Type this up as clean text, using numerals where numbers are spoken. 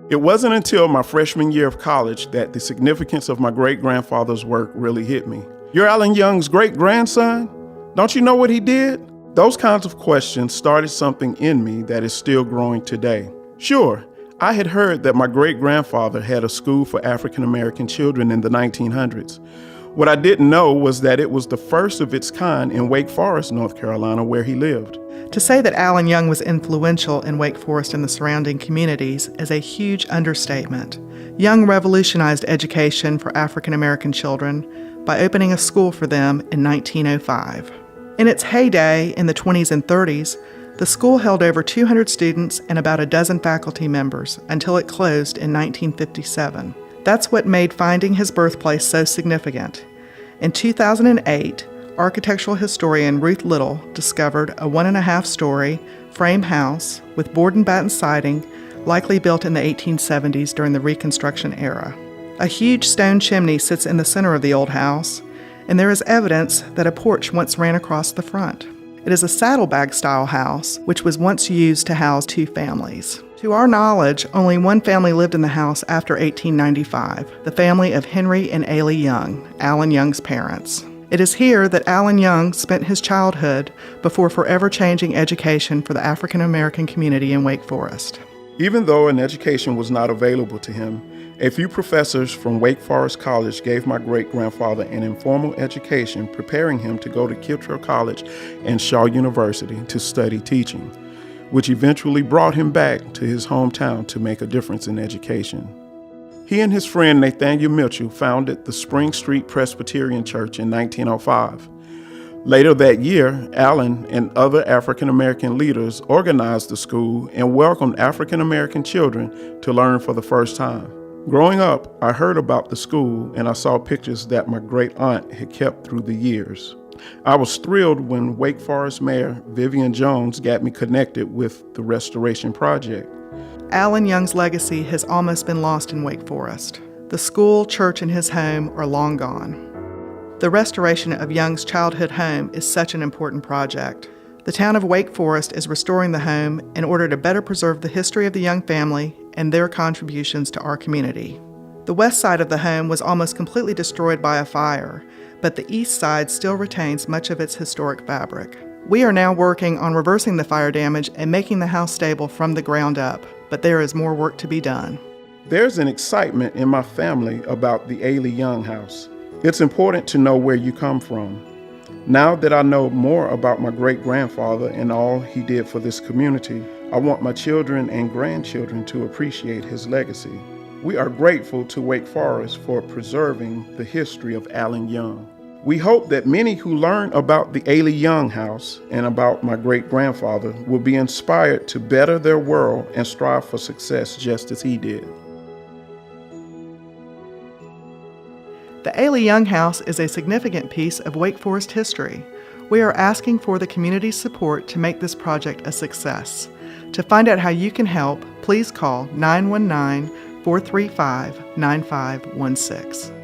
It wasn't until my freshman year of college that the significance of my great-grandfather's work really hit me. You're Ailey Young's great-grandson? Don't you know what he did? Those kinds of questions started something in me that is still growing today. Sure, I had heard that my great-grandfather had a school for African-American children in the 1900s. What I didn't know was that it was the first of its kind in Wake Forest, North Carolina, where he lived. To say that Ailey Young was influential in Wake Forest and the surrounding communities is a huge understatement. Young revolutionized education for African American children by opening a school for them in 1905. In its heyday in the 20s and 30s, the school held over 200 students and about a dozen faculty members until it closed in 1957. That's what made finding his birthplace so significant. In 2008, architectural historian Ruth Little discovered a 1.5-story frame house with board and batten siding, likely built in the 1870s during the Reconstruction era. A huge stone chimney sits in the center of the old house, and there is evidence that a porch once ran across the front. It is a saddlebag-style house, which was once used to house 2 families. To our knowledge, only one family lived in the house after 1895, the family of Henry and Ailey Young, Alan Young's parents. It is here that Alan Young spent his childhood before forever changing education for the African American community in Wake Forest. Even though an education was not available to him, a few professors from Wake Forest College gave my great-grandfather an informal education, preparing him to go to Kittrell College and Shaw University to study teaching, which eventually brought him back to his hometown to make a difference in education. He and his friend Nathaniel Mitchell founded the Spring Street Presbyterian Church in 1905. Later that year, Alan and other African American leaders organized the school and welcomed African American children to learn for the first time. Growing up, I heard about the school and I saw pictures that my great-aunt had kept through the years. I was thrilled when Wake Forest Mayor Vivian Jones got me connected with the restoration project. Alan Young's legacy has almost been lost in Wake Forest. The school, church, and his home are long gone. The restoration of Young's childhood home is such an important project. The town of Wake Forest is restoring the home in order to better preserve the history of the Young family and their contributions to our community. The west side of the home was almost completely destroyed by a fire, but the east side still retains much of its historic fabric. We are now working on reversing the fire damage and making the house stable from the ground up, but there is more work to be done. There's an excitement in my family about the Ailey Young House. It's important to know where you come from. Now that I know more about my great-grandfather and all he did for this community, I want my children and grandchildren to appreciate his legacy. We are grateful to Wake Forest for preserving the history of Ailey Young. We hope that many who learn about the Ailey Young House and about my great-grandfather will be inspired to better their world and strive for success just as he did. The Ailey Young House is a significant piece of Wake Forest history. We are asking for the community's support to make this project a success. To find out how you can help, please call 919-435-9516.